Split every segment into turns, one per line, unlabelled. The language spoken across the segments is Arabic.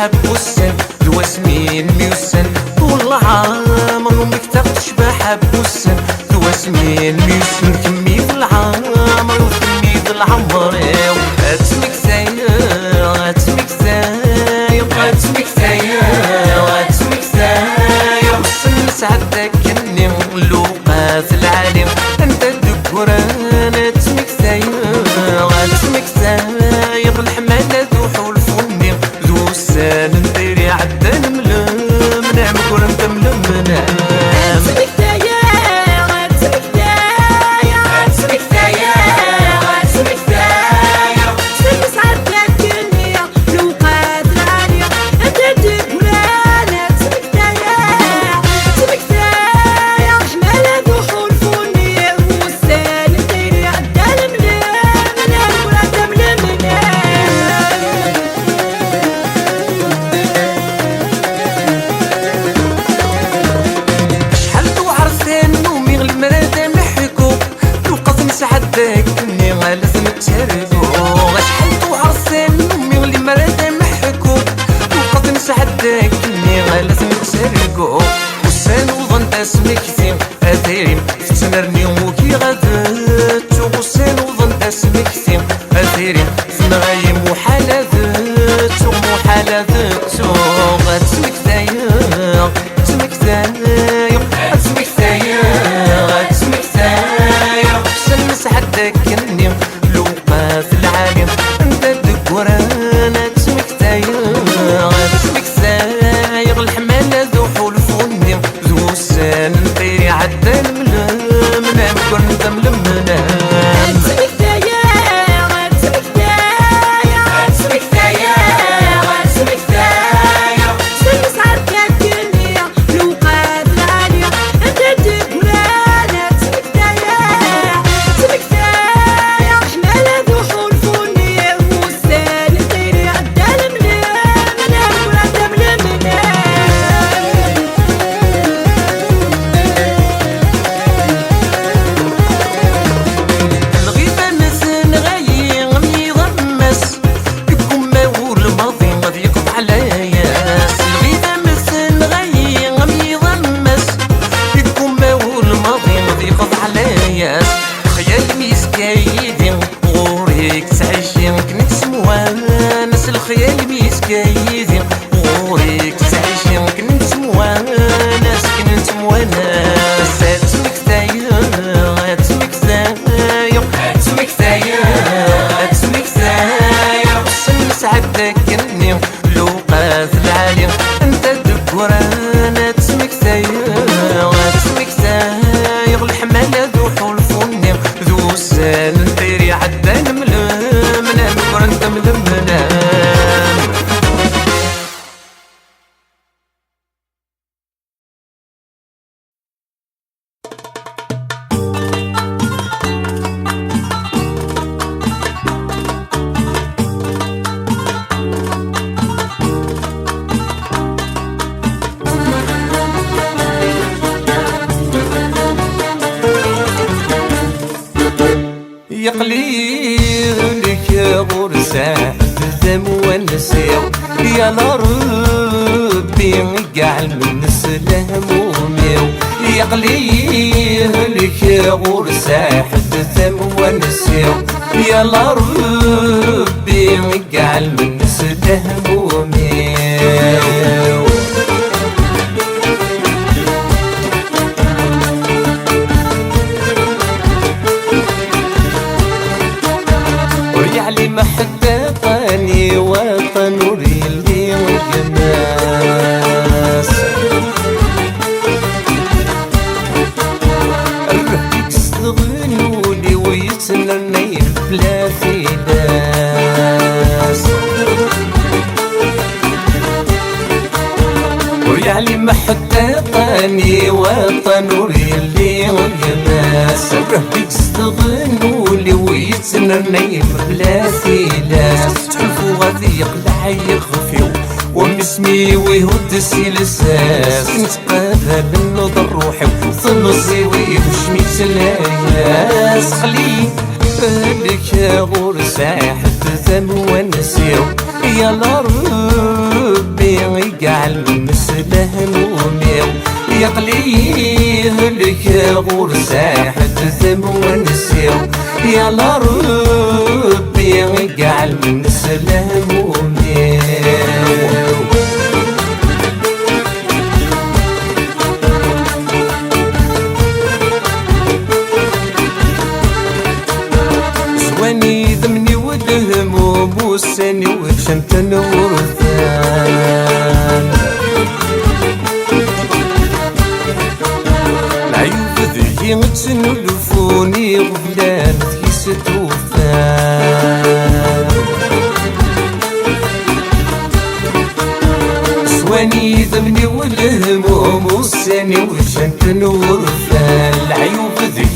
تشبه بوسن ذو سمين ميوسن طول عامر ومكتر تشبه بوسن ذو سمين ميوسن كمي في العامر وكمي في العمر اتمك زايا اتمك زايا اتمك زايا اتمك زايا وصل سعدك كني لوقات العالم انت الدكوران اتمك زايا اتمك زايا بالحمالة ذو حول فني ذو السان نديري عدن ملم نعم كورن تملم نعم
اتمك زايا اتمك زايا اتمك زايا اتمك زايا وصل سعدك كني لوقات العالم انت الدكوران اتمك زايا اتمك زايا بالحمالة ذو حول فني ذو السان نديري عدن ملم نعم كورن تملم
شحال تو عرسان نومي المرادة محكو لو قصن سعدك كني لازم تشاركو شحال تو عرسان نومي المرادة محكو لو قصن سعدك كني لازم تشاركو وسان وظن اسمك زين اثيري تنرني وكي غادتو وسان وظن اسمك زين اثيري تنغايم محالذتو محالذتو غاتسمك دايا اتمك زايا اتمك زايا اتمك زايا سن سعدك كني لوقات العالم انت الدكوران اتمك زايا اتمك زايا الحمالة ذو حول فني ذو السان نطيري عدن ملم نعم كون تملم نعم
اتمك زايا اتمك زايا اتمك زايا اتمك زايا سن سعدك كني لوقات العالم انت الدكوران اتمك زايا اتمك زايا حمالة ذو حول فني ذو السان نديري عدن ملم نعم كورن تملم نعم
الغيبة نسن غايي غمي ضمس يكون ماول الماضي غادي يقطع العياس الغيبة نسن غايي غمي ضمس يكون ماول الماضي غادي يقطع العياس خيال ميسكايدي غوريك تعيشي كنت سموانس الخيال ميسكايدي غوريك تعيشي كنت موانس كنت موانس اتمك زايا اتمك زايا اتمك زايا اتمك زايا وصل سعدك كني لوقات العالم انت الدكوران اتمك زايا اتمك زايا الحمالة ذو حول فني ذو السان نديري عدن ملم نعم كورن تملم نعم يقليلك يا غرسة الذم والنسيو يا ربي قاع من هموميو يقليلك يا غرسة الذم والنسيو يا ربي قاع من هموميو وريعلي ما حتى طاني وطن وريلي والجماس الرهيك استغنولي ويتنرني بلا في ناس وريعلي ما حتى طاني وطن وريلي والجماس الرهيك استغنولي ويتنرني بلا في ناس تحلفو غادي يقلع يخفيو ومسمي ويهد السلساس نتقاذى بالنظر روحي وصلصي ويمشمي سلاياس خلي بالك يا غرسة حتى ثم ونسيو يا ربي يقعل من مسله همومي يقليه لك غور ساحة ذم ونسيو يا ربي يقعل من مسله همومي زواني ذمني والهموم والساني وشمت الورثان العيوب ذي تنلفوني غفلان تكيس توفان زواني ذمني والهموم والساني وشمت الورثان العيوب ذي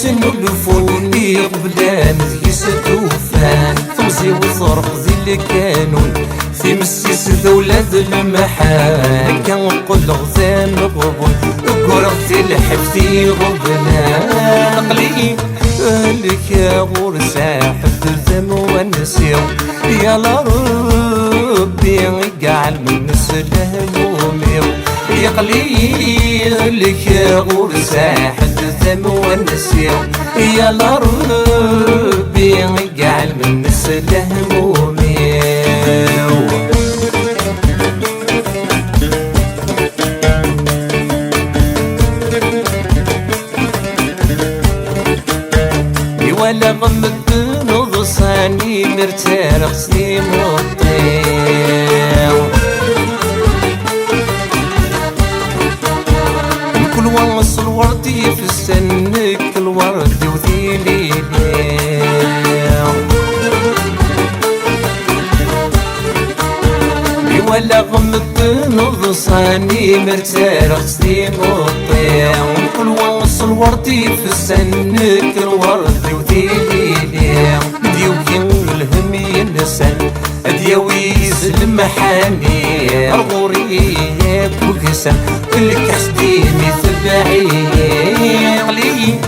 تنلفوني غفلان تكيس توفان تمزي وصرف ذي اللي كانون في مسيس ذولاد المحان كان قل غزان غبون قرغتي الحفتي غبنان قلي لك يا غور ساحة الذم ونسيو يا ربي يقعل من نسله همومي يقلي لك يا غور ساحة الذم ونسيو يا ربي يقعل من نسله همومي ولا غمد نغصاني مرتاح غصني مطيع كل وصل وردي في السنك الورد وذيلي ولا غمد نغصاني مرتاح غصني مطيع كل وصل وردي في السنك الورد وذيلي ديوكي الهم ينسان دياويز المحاني غوري بوكسان كلك حسديني تبعي علي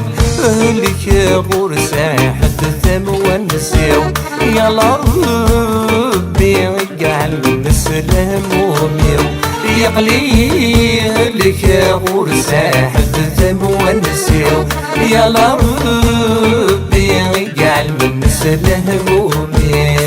لك يا غور ساحة الثم ونسيو يا ربي يقعل من مسله همومي يقلي لك يا غور ساحة الثم ونسيو يا ربي يقعل من مسله همومي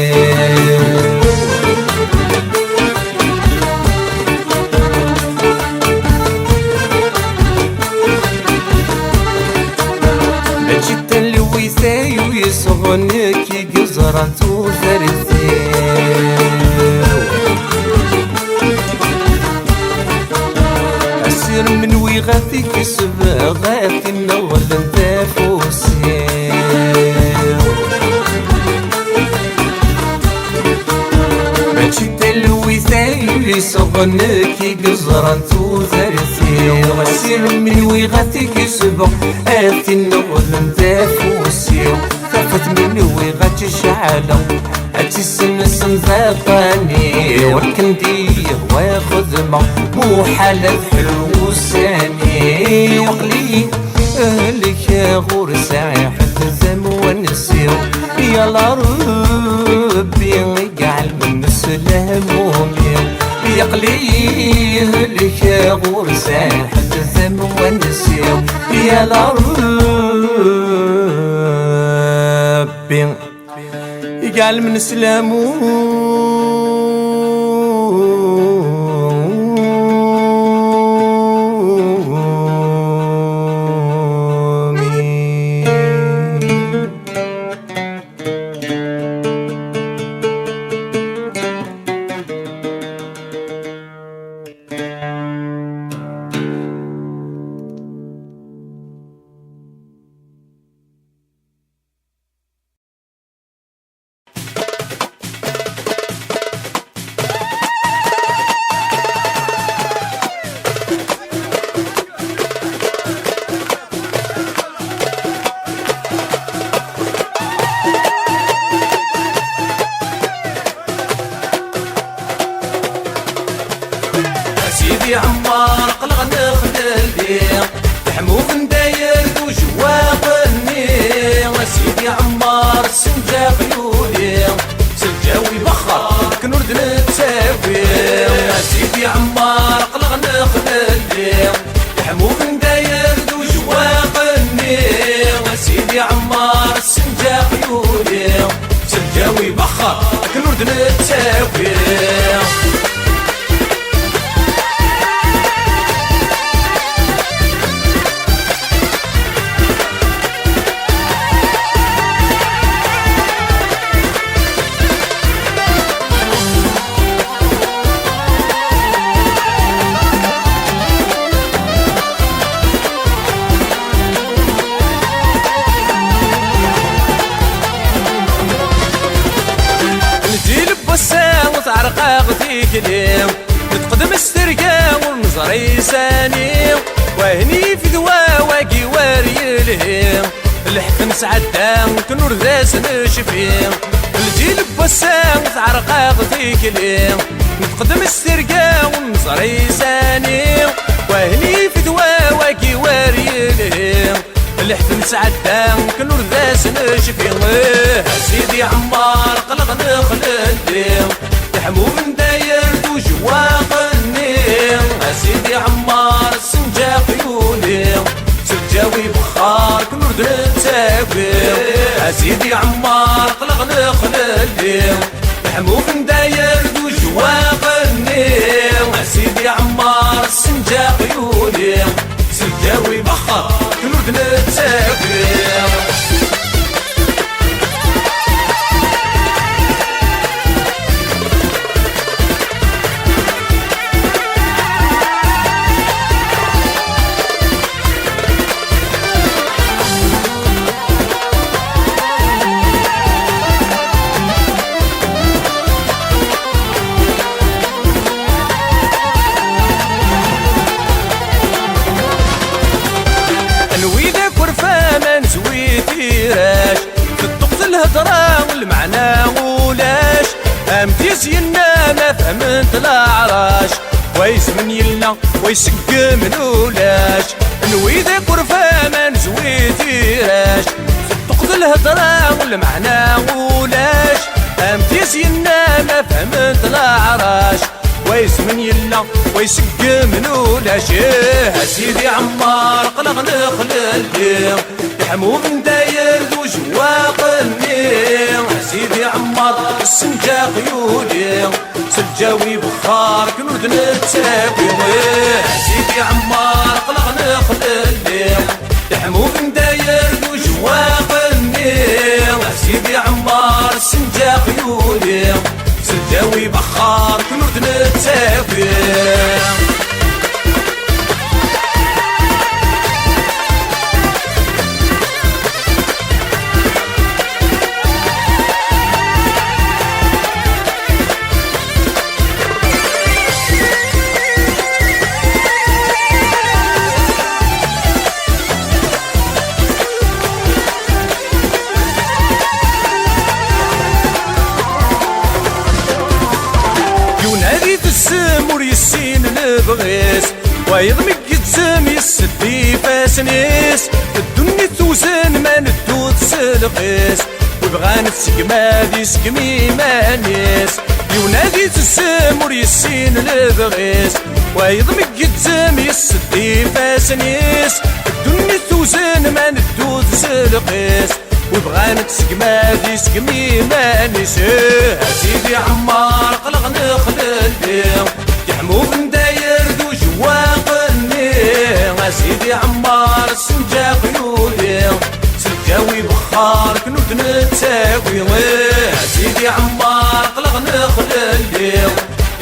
جيت الويثاي ويصغنك قزرة وثرثاو أسير من ويغاثي كسب غاثي النغل ذافوسيو جيت الويثاي ويصغنك قزرة وثرثاو أسير من ويغاثي كسب غاثي النغل ذافوسيو ثقت من ويغات شعلة أتسنسن ذاقاني وركنديه واخذ مو حالة حلوساني وقلي لك يا غور ساحة الذم ونسيو يا ربي يقعل من مسله همومي يقلي لك يا غور ساحة الذم ونسيو يا ربي يقعل من سلامو
سيدي عمار قلق نخدل بيه تحموم داير وجواق النيل سيدي عمار سنجا خيولي سنجاوي بخر كنورد نتساوي بخار كنورد نتساوي. تعرقاق في كليم نتقدم السرقة والنظر يساني وهني في ذواواقي واري الهيم الحفن سعدان كنور ذاس نشفيم الجيل بوسام تعرقاق في كليم نتقدم السرقة والنظر يساني وهني في ذواواقي واري الهيم الحفن سعدان كنور ذاس نشفيم. سيدي عمار قلق نخلديم تحمو من داير وجواق النيم. سيدي عمار سنجا قيوني سجاوي بخار كنور نتساوي. سيدي عمار قلق نخلديم تحمو من داير وجواق النيم. سيدي عمار سنجا قيوني سجاوي بخار كنور نتساوي. الهضرة والمعنى ولاش امتيس ينا ما فهمت العراش ويس من يلنا ويسق من ولاش نوي ذاك ورفا ما نزويتيراش صدقت الهضرة والمعنى ولاش امتيس ينا ما فهمت العراش ويس من يلنا ويسق من ولاش. سيدي عمار قلق نخلل يحمو من داير ذو جواق النيم. سيدي عمار السنجا قيودي سجاوي بخار كنود نتساوي. سيدي عمار قلق نخلل يحمو من داير ذو جواق النيم. سيدي عمار السنجا قيودي سجاوي بخار كنود نتساوي. السمور يسين نبغيس ويضمك يتسم يسدي فاسنيس الدنيا توزن ما ندود سلقيس وبغى نتسقما دي سقمي مانيس يونادي السمور يسين نبغيس ويضمك يتسم يسدي فاسنيس الدنيا توزن ما ندود سلقيس وبغى نتسقما دي سقمي مانيس. سيدي عمار قلق نخلل يحمو من داير ذو جواق النيم. سيدي عمار سنجا قيودي سجاوي بخار كنود نتساوي. سيدي عمار قلق نخلل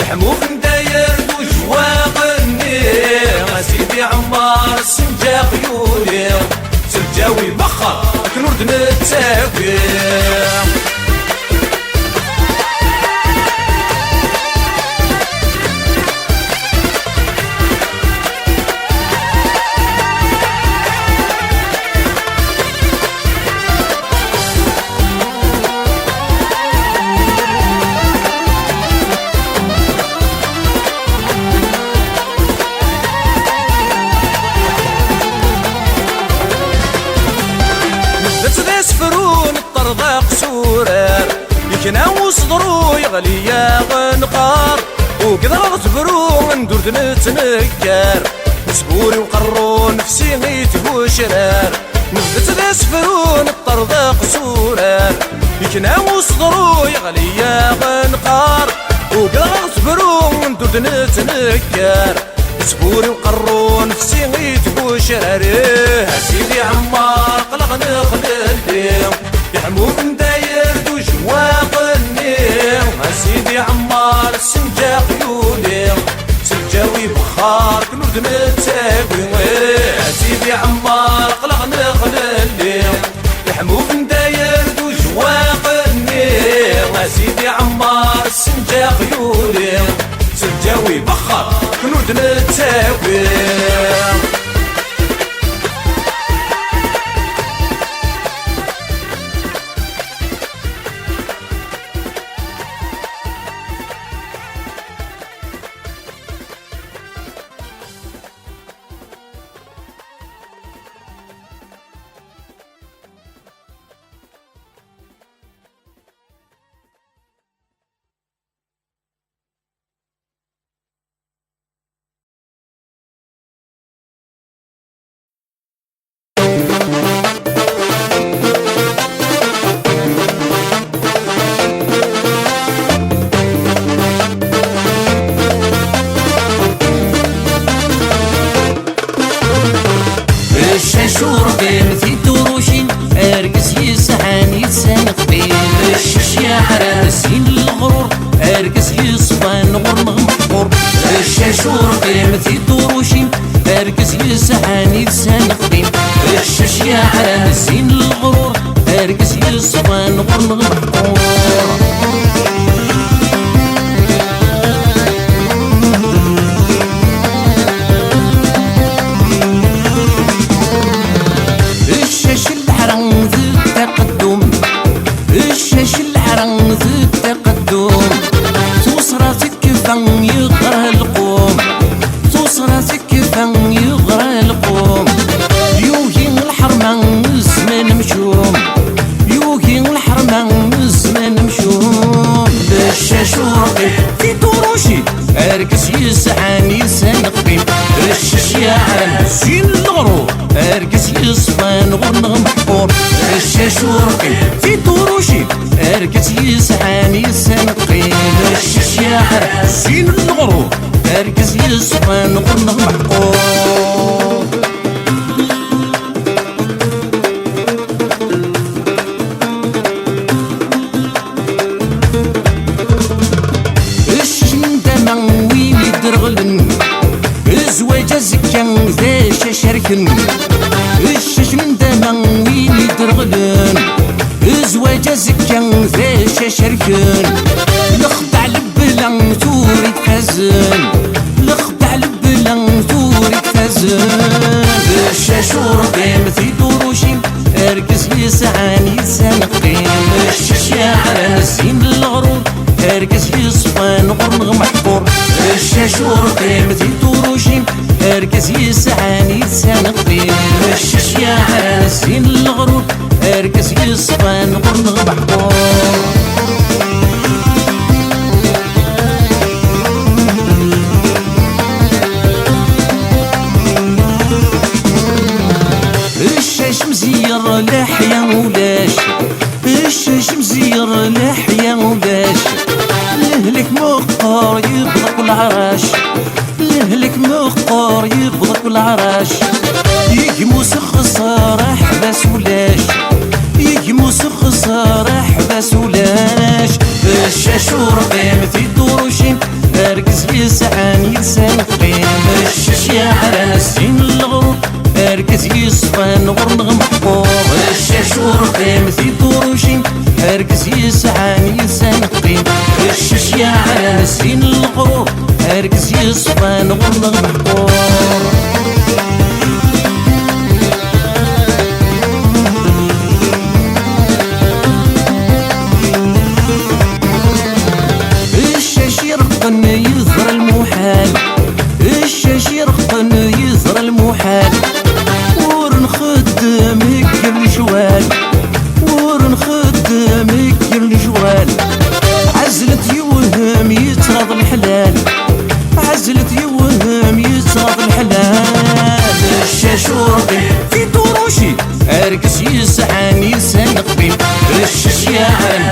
يحمو من داير ذو جواق النيم. سيدي عمار سنجا قيودي سجاوي بخار كنود نتساوي. يسفرون الطرذاق سورار يكنا وصدرو يغلي يا غنقار وقدر تبرو ندور نتنكر نسبوري وقرو نفسي غيت شرار نبدت يسفرون الطرذاق سورار يكنا وصدرو يغلي يا غنقار وقدر صبرو ندود نتنكر سبوري وقرو نفسي يتبوشراريه سيدي عمار قلق نخلي يحموك نداير دوج واقني سيدي عمار سنجا خيولي سنجاوي بخار كنود نتاوي سيدي عمار قلق نخلي يحموك نداير دوج واقني سيدي عمار سنجا خيولي سنجاوي بخار كنود نتاوي
شوربين في دروشين ارقس يسعان يتسانقين الشش يا حراسين الغرور ارقس يصفان غرنغ محفور شوربين في دروشين ارقس يسعان يتسانقين الشش يا حراسين الغرور ارقس يصفان غرنغ محفور في دروشي ارقس يسعان يسانقين الشش يا عالم زين الغرور ارقس يصفان غرنغ محفور الشاشورقي في دروشي ارقس يسعان يسانقين الشش يا عالم زين الغرور ارقس يصفان غرنغ محفور زواج زكان ذا شركن الشش من دمان وين يدرغلن زواج زكان ذا شركن لخدع لبلان توري تفزن لخدع لبلان توري تفزن الشاشور قيم في دروشين ارقس يسعان يسانقين الشش يا على نسين الغرور ارقس يصفان غرنغ محفور الشاشور قيم في دروشين ارقس يسعان يتسانقين الشش يا على نسين الغرور ارقس يصفان غرنغ محفور الشاش مزير لحيا ولاش الشاش مزير لحيا ولاش لهلك مقار يبضق العراش لهلك مقار يبضق العراش يجموس خسارة حباس ولاش يجموس خسارة حباس ولاش الشاشور قيم في دروشين ارقس يسعان يتسانقين الشش يا على نسين الغرور ارقس يصفان غرنغ محفور الشاشور قيم في دروشين ارقس يسعان يتسانقين الشش يا على نسين الغرور ارقس يصفان غرنغ محفور يرقن يظهر المحال الشاش يرقن يظهر المحال ورنخدمك الجوال ورنخدمك الجوال عزلت يوهم يتراض الحلال عزلت يوهم يتراض الحلال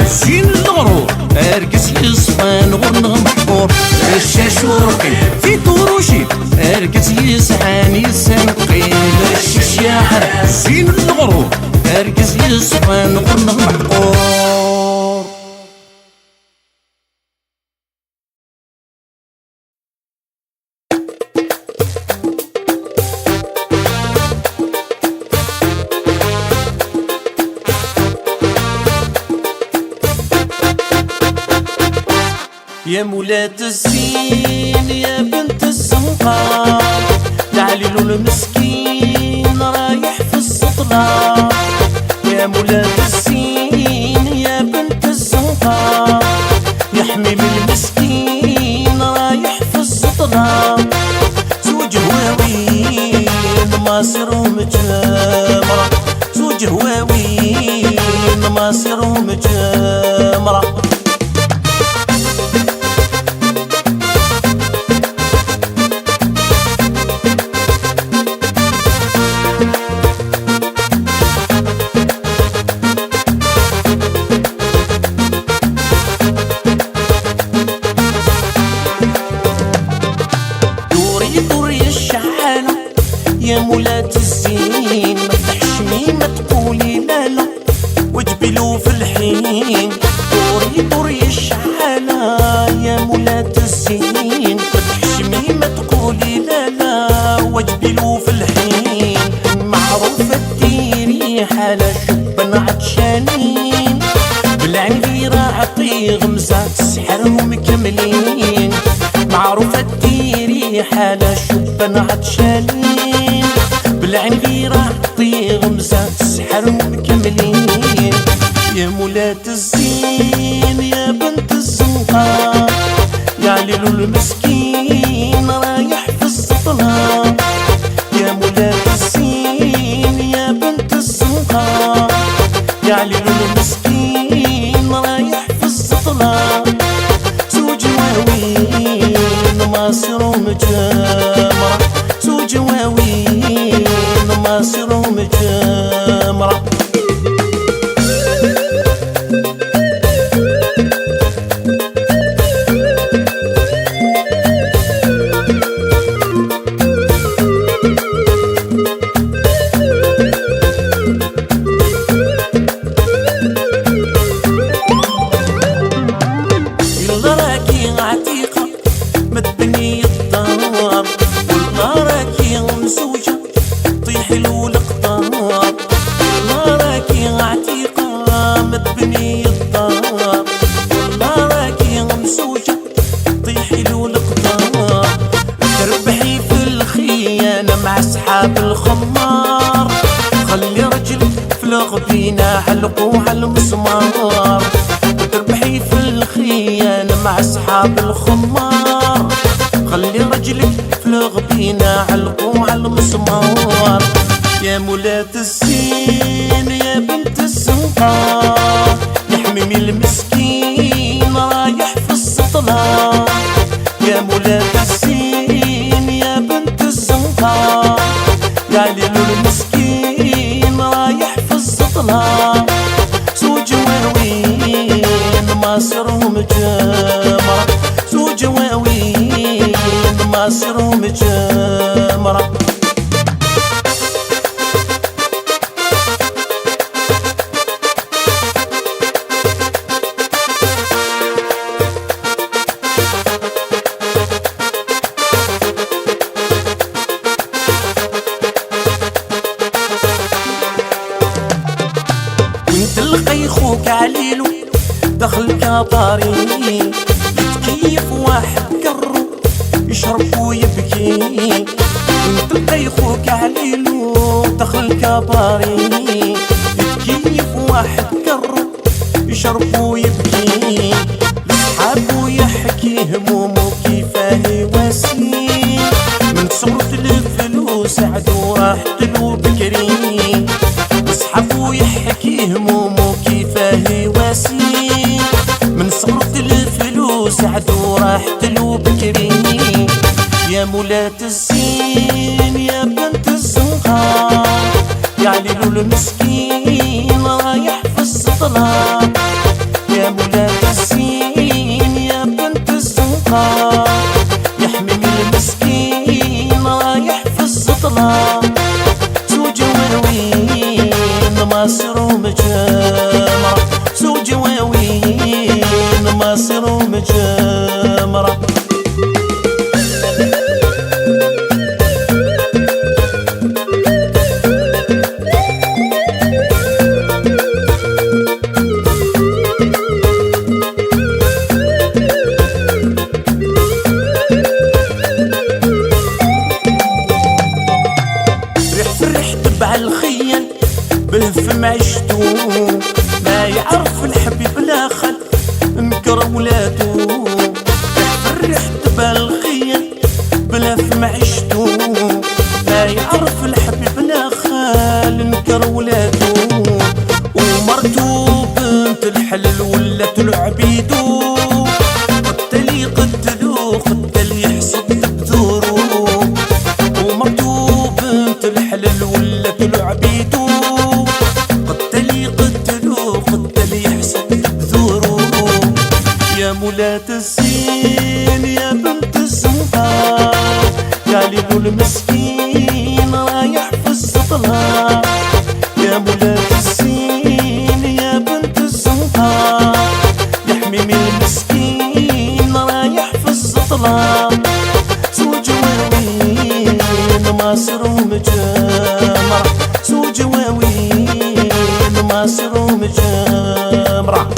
زين الغرور
ارقص يصفان غنغ محفور
الشاش ورقي
في طروشي ارقص يسعان يسنقي
الشيش يا حرام
زين الغرور ارقص يصفان غنغ محفور يا مولات الزين يا بنت الزنقار تعالي له المسكين رايح في السطلة يا مولات الزين يا بنت الزنقار يا حميم المسكين رايح في السطلة زوج هواوين ماصر ومجمرة زوج هواوين ماصر ومجمرة يا مولات الزين ما تحشمي ما تقولي لا لا وجبلو في الحين دوري الشعالة يا مولات الزين ما تحشمي ما تقولي لا لا وجبلو في الحين معروفة ديري حالة شبان عطشانين بالعنبيرة عطي غمزة سحرهم كاملين معروفة ديري حالة شبان عطشانين بالعنبيرة عطي غمزة سحرهم كاملين يا مولات الزين يا بنت الزنقار يا عليلو المسكين رايح في السطلة يا مولات الزين يا بنت الزنقار يا عليلو المسكين رايح في السطلة زوج واوين ماصر ومجمرة زوج واوين ماصر ومجمرة يلا راكي عتيقة متبني الدار والله راكي مزوجة طيحي له القطار والله راكي عتيقة متبني الدار والله راكي مزوجة طيحي له القطار تربحي في الخيانة مع أصحاب الخمار خلي رجلك في الغبينة علقوه على المسمار تربحي في الخيانة مع أصحاب الخمار خلي رجلك في الغبينة علقوه على المسمار يا مولات الزين يا بنت الزنقار يا حميمي المسكين رايح في السطلة يا مولات الزين يا بنت الزنقار يا عليلو المسكين رايح في السطلة زوج واوين ماصر ومجمرة زوج واوين ماصر ومجمرة وانت القي خوك عليلو دخل كاباري يتكيف واحد كرو يشرب ويبكي وانت القي خوك عليلو دخل كاباري يتكيف واحد كرو يشرب ويبكي لصحابو يحكي همومو كيفاه واسي من صرت الفلوس عدو راحت له بكري لصحابو يحكي همومو كيفاه واسي من صرت الفلوس عدو راحت له بكري يا مولات الزين يا بنت الزنقار يا عليلو المسكين رايح في السطلة ولات العبيدو قتلي قتلو قتل يحصد بذورو ومرتو بنت الحلال ولات العبيدو قتلي قتلو قتل يحصد بذورو يا مولاة الزين يا بنت الزنقار يا ليل المسكين رايح في السطلة يا مولاة الزين يا بنت الزنقار يا حميمي المسكين رايح في السطلة زوج واوين مصر ومجمرة زوج واوين مصر ومجمرة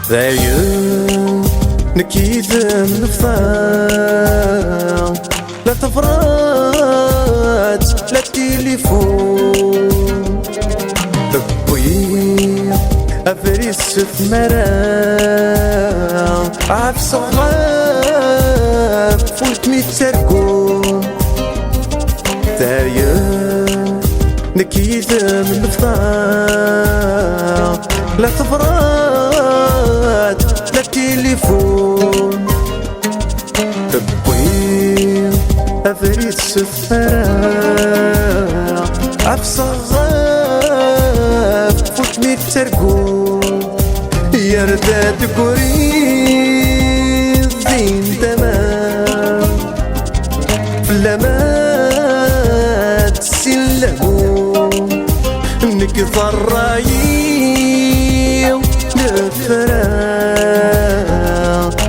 ذاين نكيد من الفضاء لا تفرات لا تليفون تبوي أفريس ثمرة عف صغار فوت ميتركون ذاين نكيد من الفضاء لا تفرات لا تليفون تبوي أفريس الثراء عفصغار فوت ميتركون يا رداد قريب زين تمام فلما تسلمون نكثر رايم نفرا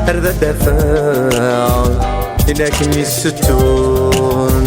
أرض الدفاع لكن يستون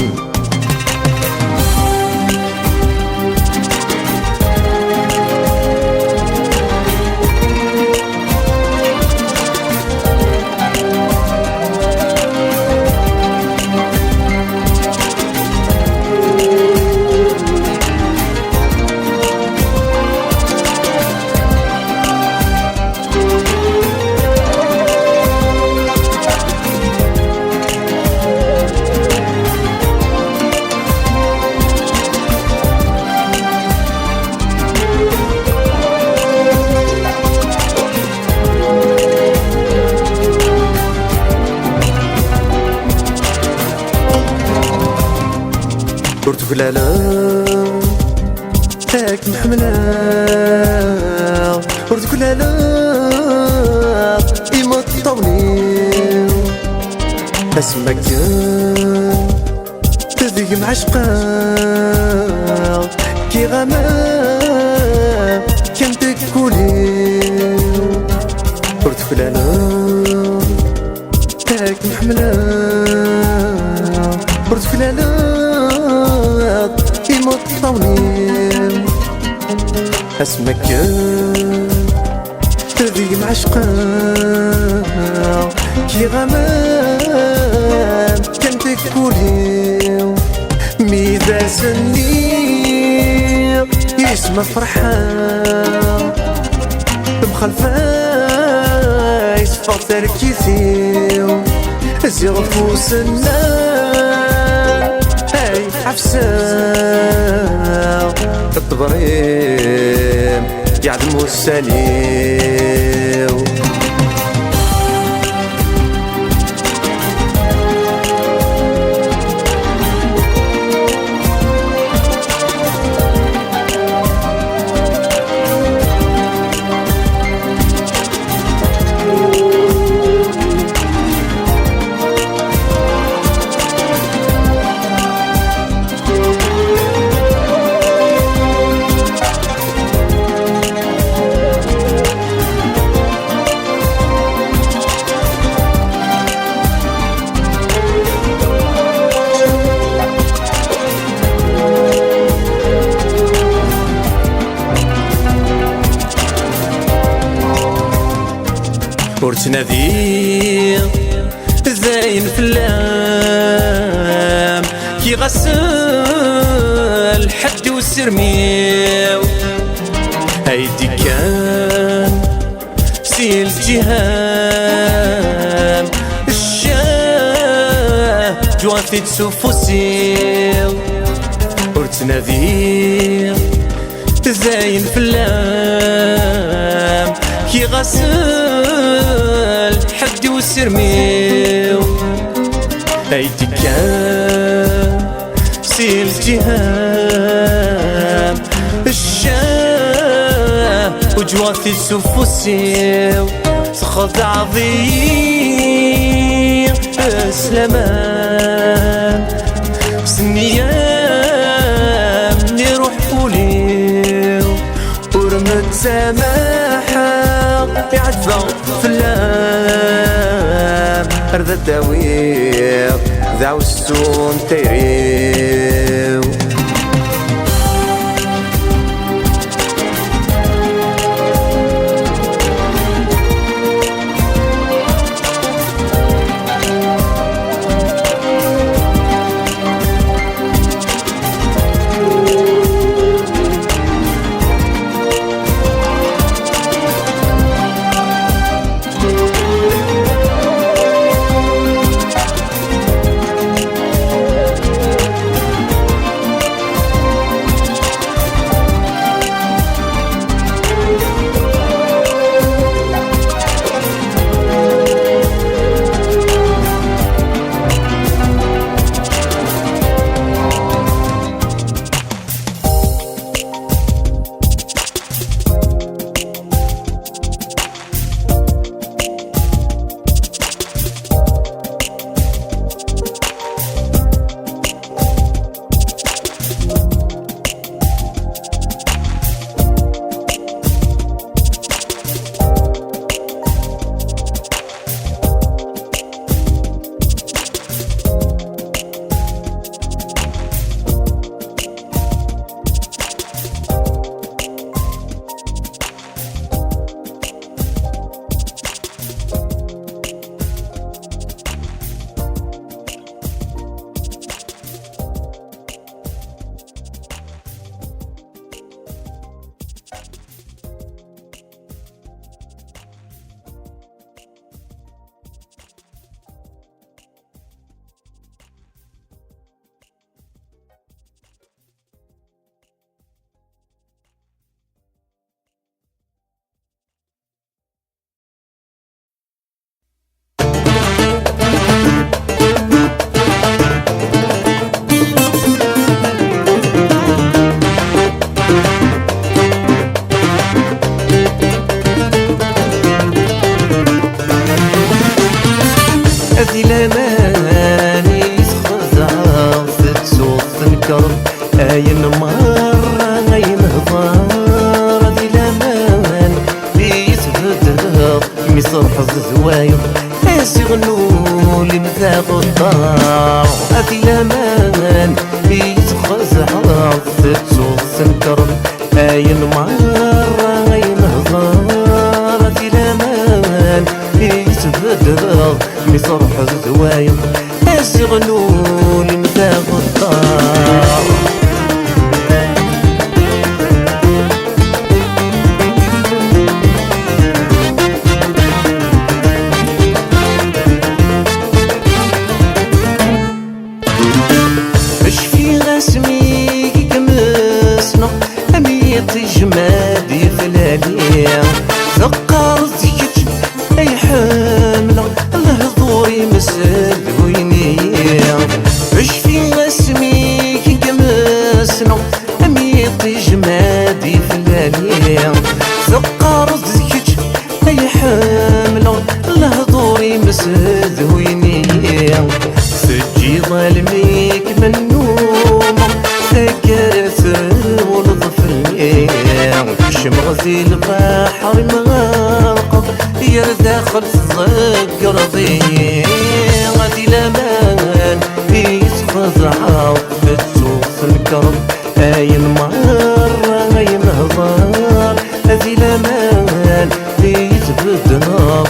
ورتفلالا هاك محملا ورتفلالا إما الطوني اسمك تذيق معشقا كي غاما كان تكولي ورتفلالا هاك محملا ورتفلالا إما الطوني اسمك تذيق معشقا كي غامان كان تكولي ميذا سني يسمى فرحان مخلفا يصفى تركيثي زيغفو سنان هاي عفساو الضبريم يعدمو السليو ورتنادي زاين في اللام كي غسل حد وسرميو هيدي كان سيل الجهام الشاه جوافي تسوفو سيو ورتنادي زاين في اللام كي غسل حد وسرميو هيدي كان سيل الجهام الشاه وجوافي تسوفو سيو سخط عظيم سلامان سنيام نروح فوليو ورمت سماحة يعدفا فلام أرض الدويق ذاو السون تيريو
هذي لماني يسخزع فتسوط نكر اين مرة غين هضار هذي لمان يسفدها مصرح الزواير ناس يغنوا لي مذاق الدار هذي لمان يسخزع فتسوط نكر اين مرة غين هضار هذي لمان يسفدها مصرح الزواير ناس يغنوا لي مذاق الدار مش في غسمي كمسنا أميت جمادي فلالية ثقار زيج أي حاملة الهضوري مسد وينية مش في غسمي كمسنا أميت جمادي فلالية ثقار زيج أي حاملة الهضوري مسد وينية سجي ظالميك منومة سكرت والظفرية شم غزي البحر مغرقة يرداخل الزق رضي غادي لمان يتخضع بتسوق الكرم اين مرة اين هضار هذي لمان يتبدنا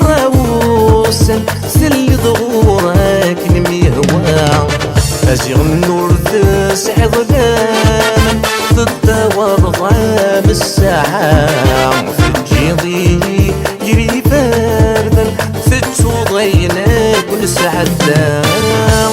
راوسا سل ظهورك نميهوا أزيغ النور تسعي ظلاما ضد ورضام الساعة تجيضي يري بردا تتوضينك ونسعدا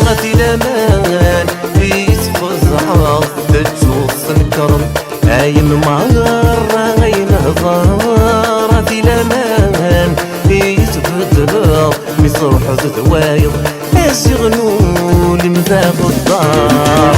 غادي لمان يتفزع تتوثنكرم أيم مرة غير هضار غادي لمان يتبدل مثل روح ذوايض أزيغنو لمذاق الدار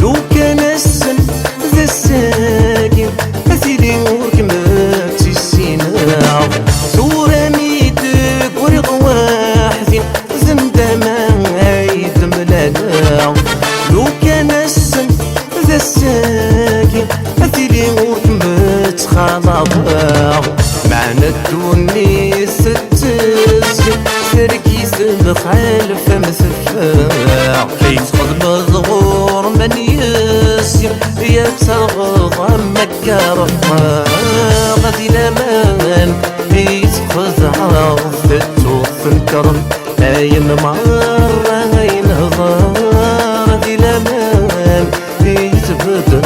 لو كان السن ذا الساقي أثيلي وركمت السينا ثورة ميتك ورق واحد زندما عيد ملالا لو كان السن ذا الساقي أثيلي وركمت خلاطا معنى الدوني ستسي تركيز بخالف مثفاع كيتخدم الظهور من يسير يتغضى مكارفا غادي لمان يتخذ تتوف الكرم أين مرة أين هضار غادي لمان يتبدل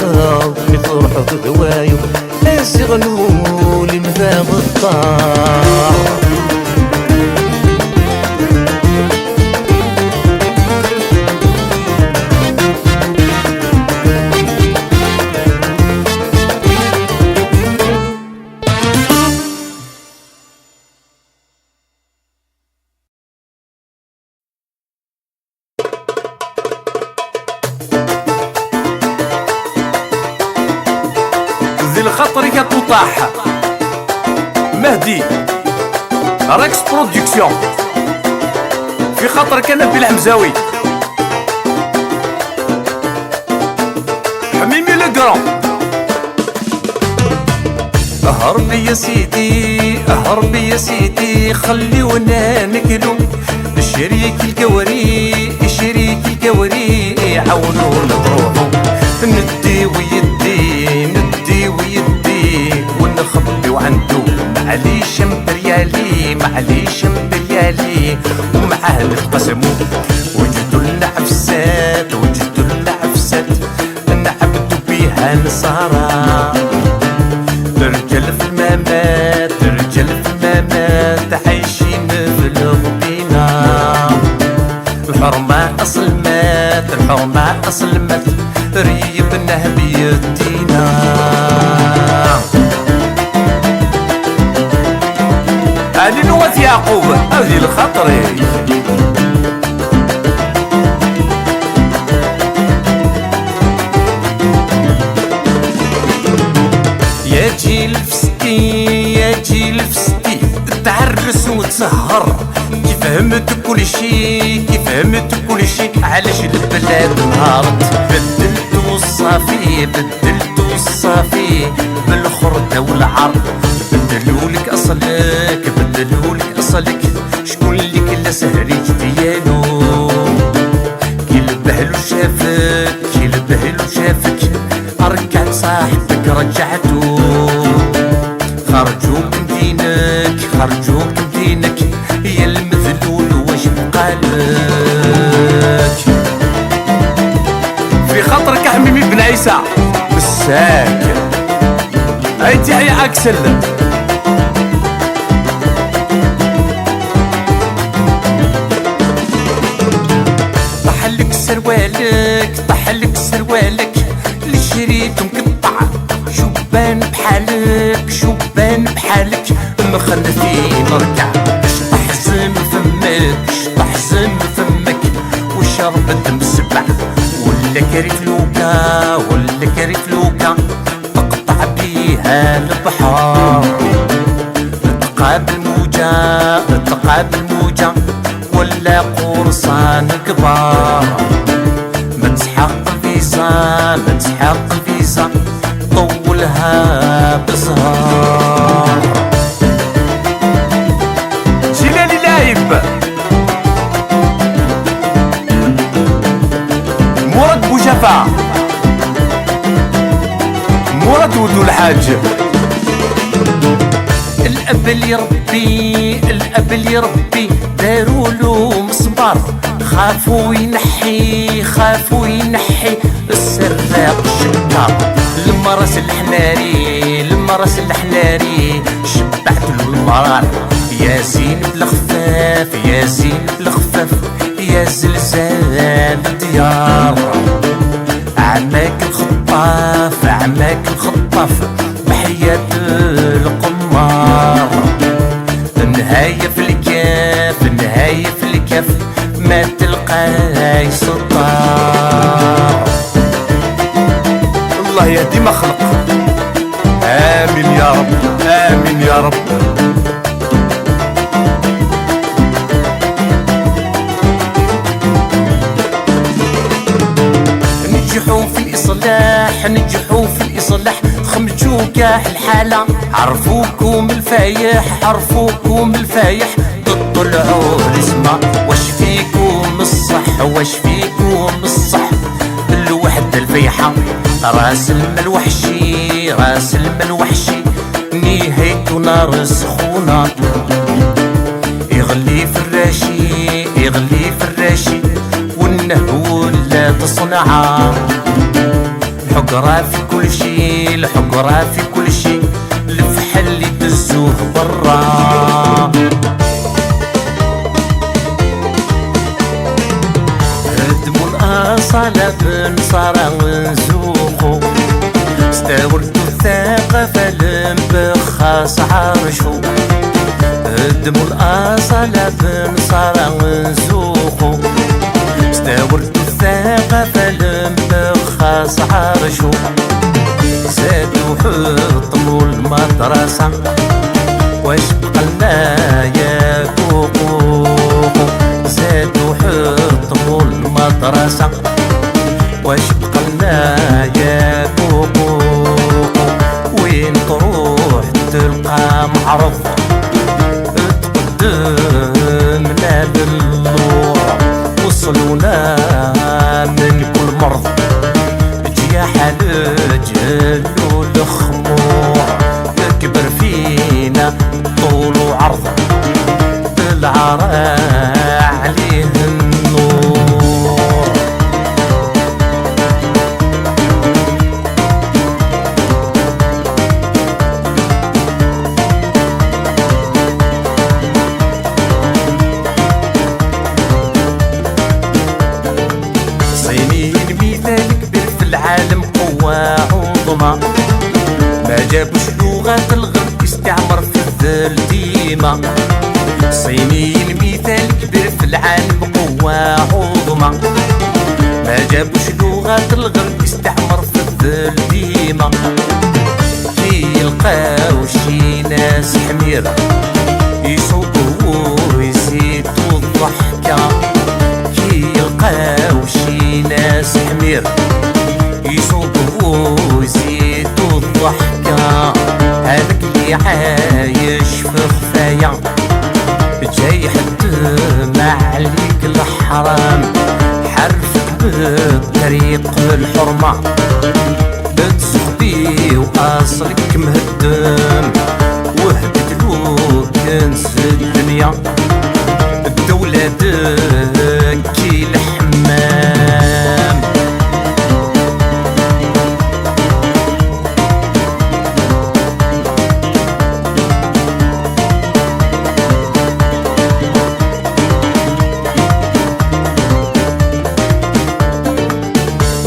مثل روح ذوايو أزيغنو لمذاق الدار
خاطري كتطاح مهدي راكس برودكسيون في خاطرك انا بالحمزاوي حميمي لقرا
اهرب يا سيدي اهرب يا سيدي خليونا نكلو شريك القوري عاونونا نروحو ندي ويدي ندي ويدي ونخبي وعندو معليش مبريالي ومعاه نتقسمو وجدو لنا عفسات نعبدو بيها نصارى رجال في الممات عايشين في الغبينة الحرمة أصل مات ريبنا بيدينا
هذه نوات يعقوب هذه الخطري
يا جيل فستي تعرس وتسهر فهمت كل شي علاش البلاد نهارت بدلتو الصافي بالخردة والعرض بدلولك أصلك شكون اللي كلا سهريك ديالو كي البهلو شافك رجعت صاحبك رجعتو خرجوك مدينك يا المذلول واش بقالك
في خاطرك حميمي بن عيسى
مساك
هايتي هي اكسل
طحلك سروالك اللي شريته مقطع شبان بحالك مخلفين ركع تحزم فمك وشربت مسبع ولا كريت لوكا تقطع بيها البحر تقابل موجة ولا قرصان كبار ما تسحق الفيزا طول تلقى بزهر.
جيلاني لايب مراد بوجفا مراد ولد الحاج.
الاب اللي يربي الاب اللي يربي دارولو مسمار، خافوا ينحي خافوا ينحي السراق الشكار. لما راس الحناري لما راس الحناري شبعت المرار. يا زين بالخفاف يا زين بالخفاف يا زلزال الديار. عماك الخطاف عماك الخطاف بحياة القمار. نهاية في الكاف نهاية في الكاف ما تلقاي سطار.
الله يهدي ما خلق. آمين يا رب آمين يا رب.
نجحوا في الإصلاح نجحوا في الإصلاح خمجوا كاع الحالة. عرفوكم الفايح عرفوكم الفايح تطلعوا الاسماء. واش فيكم الصح واش فيكم الصح الوحدة الفيحة. راس الماء الوحشي راس الماء الوحشي نهايته نار سخونة. يغلي في الراشي يغلي في الراشي والنهو لا تصنعها. الحقرة في كل شي الحقرة في كل شي الفحل اللي دزوه برا. هدموا الأصالة بنصارى ونزوقو. استولتوا الثقافة المبخاص عرشو. هدموا الأصالة بنصارى ونزوقو. استولتوا الثقافة المبخاص عرشو. زادوا حطموا المدرسة واش بقلنا يا كوكو. زادوا حطموا المدرسة واش بقلنا يا كوكو. وين تروح تلقى معروف تقدمنا للور. وصلونا من كل مرض جيا حال جهل والخمور. كبر فينا طول وعرض العرى عليه النور. صيني المثال كبير في العالم قوة عظمى. ما جابوش لغة الغرب يستعمر في الذل ديما. صيني المثال كبير في العالم قوة عظمى. ما جابوش لغة الغرب يستعمر في الذل ديما. كي يلقاو شي ناس حميرة يصوبوا ويزيدوا الضحكة. كي يلقاو شي ناس حميرة يصوبوا ويزيدوا الضحكة. هذاك اللي عايش في خفايا جاي يحتم عليك الحرام. حرفك بالطريق الحرمة بتسخبي وأصلك مهدم. وهبت له كنز الدنيا الدولة دكي الحمام.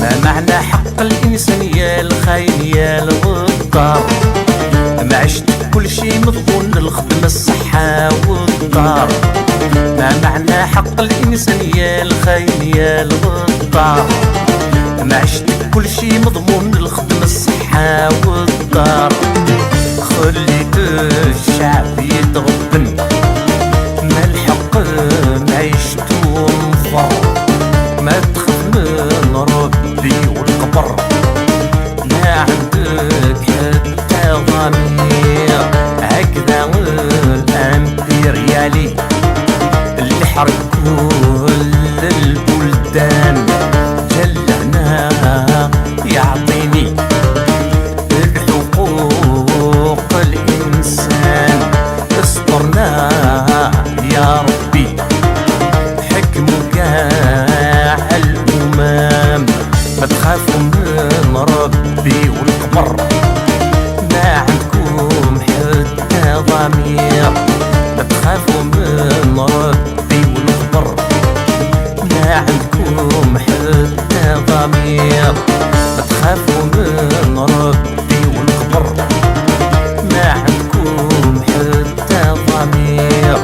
ما معنى حق الإنسانية الخيرية الغدار. ما عشت كل شي مضمون الخدمة الصحة والدار. ما معنى حق الإنسانية الخيرية الغدار. ما عشت كل شي مضمون الخدمة الصحة والدار. خليت الشعب يتغبن ما الحق ما عيشتو مفر. ما تخاف من ربي والقبر ما عندك حد والقبر، ما عندكم حتى ضمير، لا تخافوا من ربي والقبر، ما عندكم حتى ضمير، لا تخافوا من ربي والقبر، ما عندكم حتى ضمير.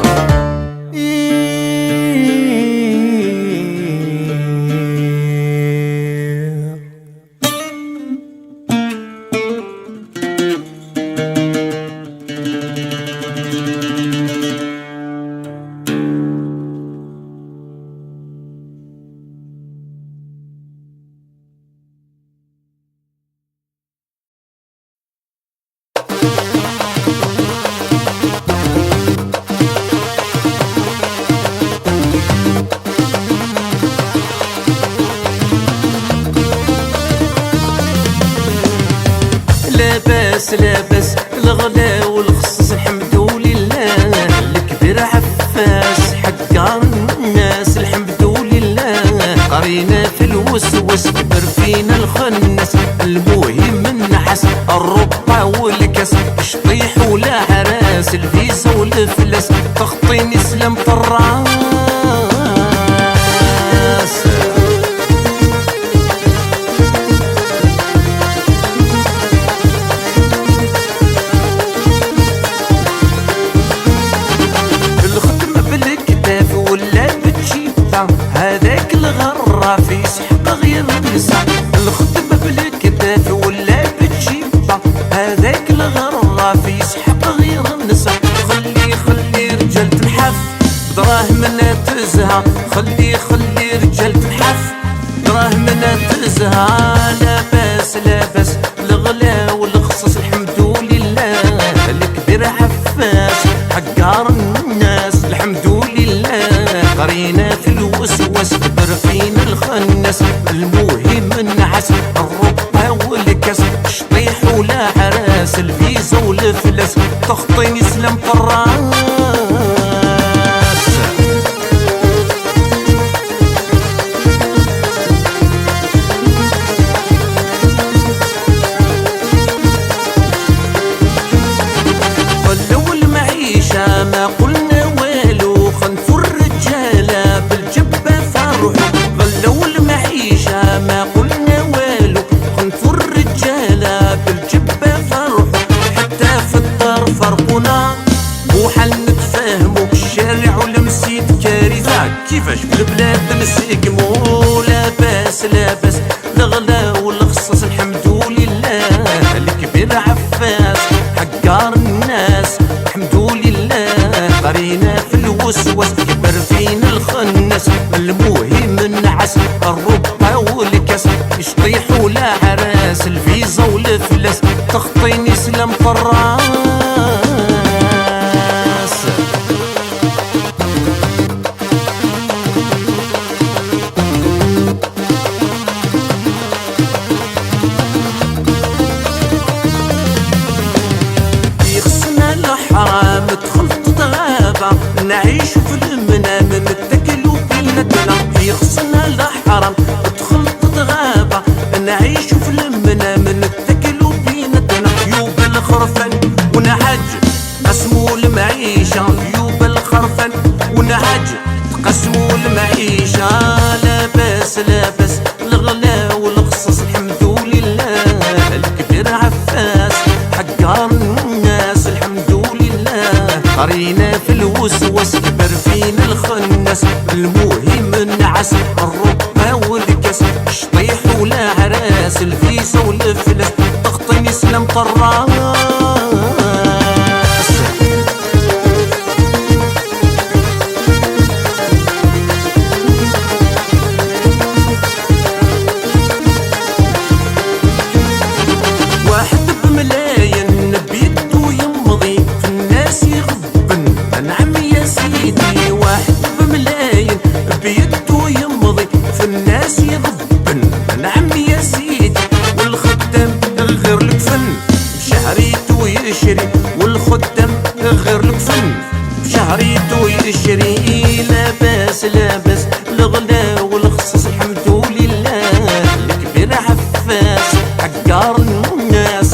لاباس لاباس الغلا والخصص الحمد لله، الكبير عفاس حقار الناس الحمد لله، قرينا في الوسوس كبر فينا الخنس، المهم النحس الربع والكاس، شطيح ولا عراس الفيزا والفلس، تخطين يسلم طراس. هذاك الغرة في سحق غير النساء، الخدمة بالكتاف ولا بتجيبها، هذاك الغرة في سحق غير النساء، خلي رجال تنحف بدراهمنا تزهى، خلي رجال تنحف بدراهمنا تزهى. لاباس لاباس الغلا والخصص الحمد لله، الكبير عفاس حقار الناس الحمد لله، قرينا في الوسوس كبر فينا الخنس، المهم النعس الربع والكاس، شطيح ولا عراس الفيزا والفلس، تخطين يسلم طراس. ولو المعيشة ما قلنا والو، خنفوا الرجالة بالجبة فرحوا، غلوا المعيشة ما قلنا والو، خنفوا الرجالة بالجبة فرحوا، حتى في الدار فرقونا وحل نتفاهموا، الشارع والمسيد كارثة كيفاش بالبلاد نسقموا. لاباس لاباس الغلا والخصص الحمد لله، الكبير عفاس حقار الناس الحمد لله، قرينا في الوسوس كبر فينا الخنس، المهم النعس الربع والكاس، يشطيح ولا عراس الفيزا والفلس، تخطين يسلم طراس. حرام دخلت غابة نعيش في المنام نتكلوا بيناتنا، يخصنا الحرام دخلت غابة نعيش في المنام نتكلوا بيناتنا، يوب الخرفان ونهج قسموا المعيشة، يوب الخرفان ونهج تقسموا المعيشة. لاباس لاباس الغلا والخصص الحمد لله، الكبير عفاس حقار الناس الحمد لله، قرينا في الوسوس كبر فينا الخنس، المهم النعس الربع والكاس، شطيح ولا عراس الفيزا والفلس، تخطين يسلم طراس. واحد بملايين بيدو يمضي في الناس يغبن، نعم يا سيدي، واحد بملايين بيدو يمضي في الناس يغبن، نعم يا سيدي، والخدام غير لك فن بشهريته يشري، والخدام غير لك فن بشهريته يشري. لاباس لاباس الغلا والخصص الحمد لله، الكبير عفاس حقار الناس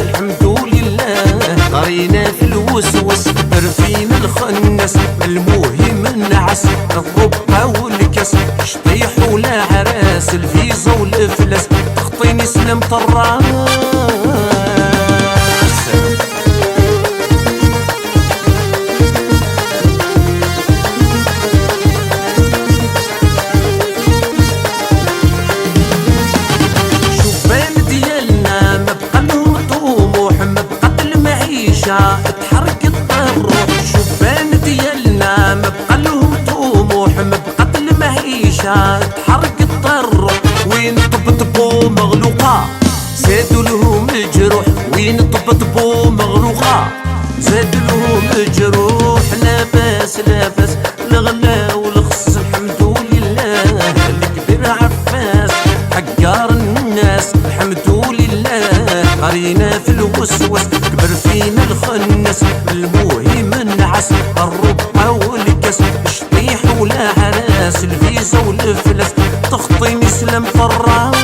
مطراس. شبان ديالنا ما بقى لهم طموح، ما بقات المعيشة تحرقت الروح. شبان ديالنا ما بقى لهم طموح، ما بقات المعيشة تحرقت الروح. وين طبطبوا مغلوقة زادوا لهم الجروح، وين طبطبوا مغلوقة زادوا لهم الجروح. لاباس لاباس الغلا والخص الحمد لله، الكبير عفاس حقار الناس الحمد لله. قرينا في الوسوس كبر فينا الخنس، المهم النعس الربع والكاس. شطيح ولا عراس الفيزا والفلس، تخطيني سلام فراس.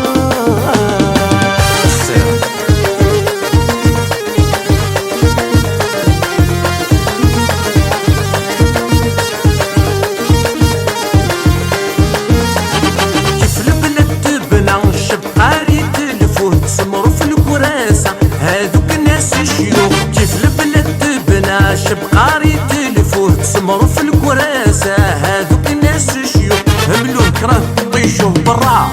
كيف البلاد تبنى شبقاري تلفوه تسمروا في الكراسة هادوك الناس الشيوخ. كيف البلاد تبنى شبقاري تلفوه تسمروا في الكراسة هادوك الناس الشيوخ. هملوه كراه طيشوه برا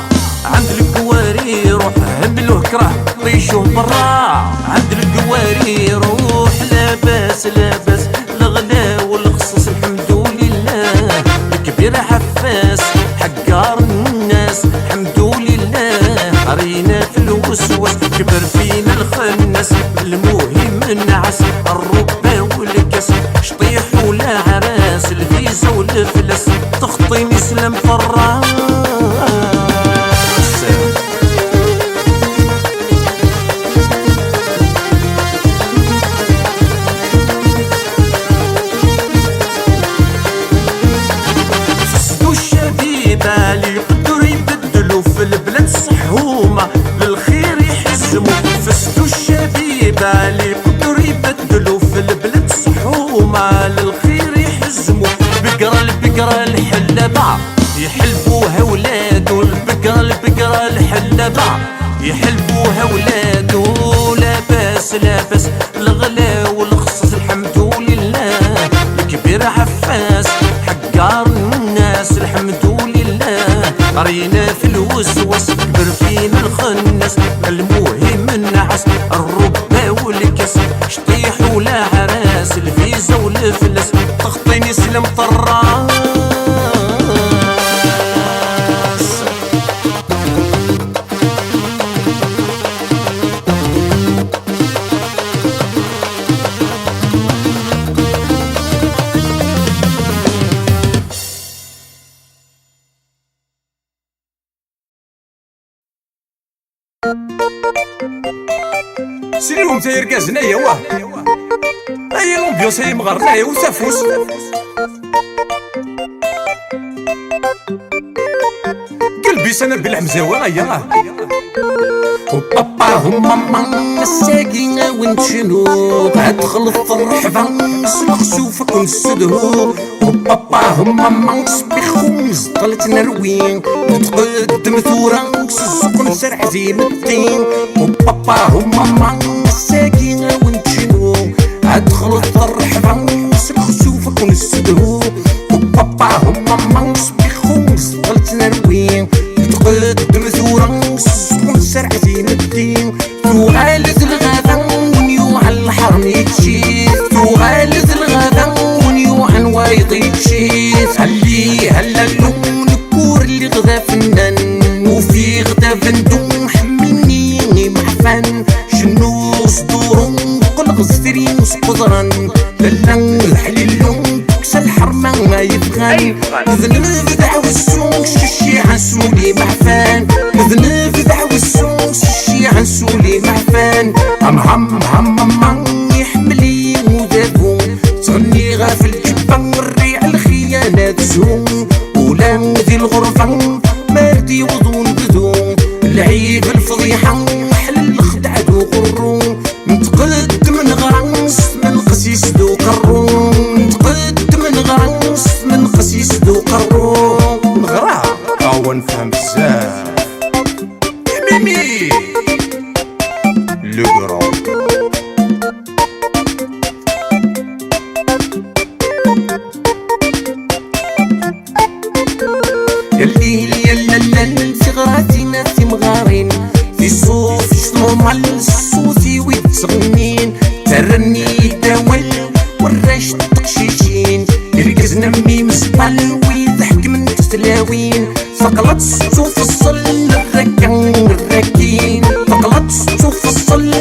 عند القواري روح، هملوه كراه طيشوه برا عند القواري روح. لاباس لاباس الغلا والخصص الحمد لله، الكبير عفاس حقار الناس الحمد لله. قرينا في الوسوس كبر فينا الخنس، المهم النعس الربا والكاس. شطيح ولا عراس الفيزا والفلس، تخطيني سلام فراس. فسدوا الشبيبة اللي يقدروا يبدلوا في البلاد صحومة للخير يحزموا. فسدوا الشبيبة اللي يقدروا يبدلوا في البلاد صحومة للخير يحزموا. بقرا البقرا الحلبة يحلبوها ولادو، البقرا البقرا الحلبة يحلبوها ولادو. لاباس لاباس الغلا والخصص الحمد لله، الكبير عفاس حقار الناس الحمد لله. قرينا في الوسوس كبر فينا الخنس، المهم النعس الربا والكاس. شطيح ولا عراس الفيزا والفلس، تخطيني سلام طراس.
سيريهم تاير كازنايا واه هاي لومبيونس هاي مغرنايا وسافوس. قلبي سنة بالحمزاوة هيا
وبابا وماما الساقين ونشنو ادخل الطرحبة نسلخسوفك ونسدهو. وبابا وماما سبيخوز طلت نروين نتقدم ثورة السوق نسرع زي الدين. وبابا وماما الساقين ونشنو ادخل الطرحبة نسلخسوفك ونسدهو. وبابا وماما سبيخوز طلت نروين نتقدم ثورة السوق نسرع زي الدين. وغالز الغابة ونيو على الحرم يتشيف، وغالز الغابة ونيو عن وايض يتشيف. هلي هلا اللون الكور اللي غدا فنان وفي غدا فندون حملني محفن. شنو صدورهم قل غزفرين وسقدران للن الحليلون تكسى الحرمة ما يبغان. ذنب دعوة السوق ششي عسولي محفان، ذنب دعوة السوق ششي عسولي محفان. هم هم هم هم يحملي ودابو تغني غافل الجبة والريع الخيانات زوم. ولا ذي الغرفة ماردي وضون بدو العيب الفضيحة حل الخدع دو قرو. نتقدم نغرس من قسيس دو قرو، نتقدم نغرس من قسيس دو قرو.
نغرا هو نفهم بزاف يا ميمي
فقلت تفصل الراكين فقلت تفصل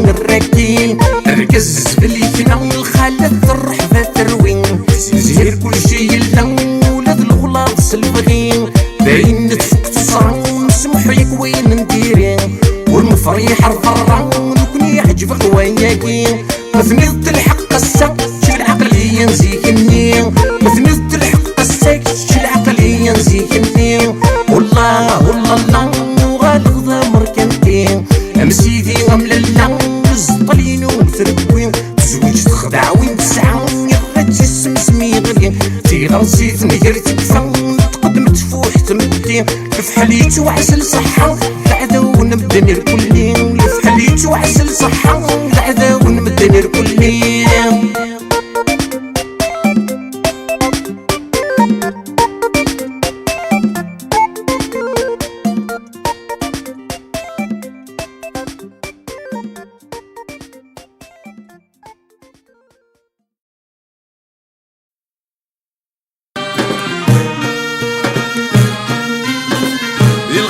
الراكين ركز باليكنا الخالة الرحبة تروين زهير كل شي يلدن ولاد الغلاط سلفغين باين تفك تصران سمحو ياك وين نديرين والمفريح الضران لكني يعجبك وياكين مثني تلحق الساق شي العقلية نزيكني مثني تلحق الساق شي العقلية نزيكني والله والله لا وغالق ضمر كنتين امسيدي غمللا زطلين ومثربوين تزويج تخدع وين تسعى يغرد السمسمي غلين تيغرسيت نقرت كفان تقدم تفوح تمدين لفحليت وعسل صحة العدا ونبدا الكلين لفحليت وعسل صحة العدا ونبدا الكلين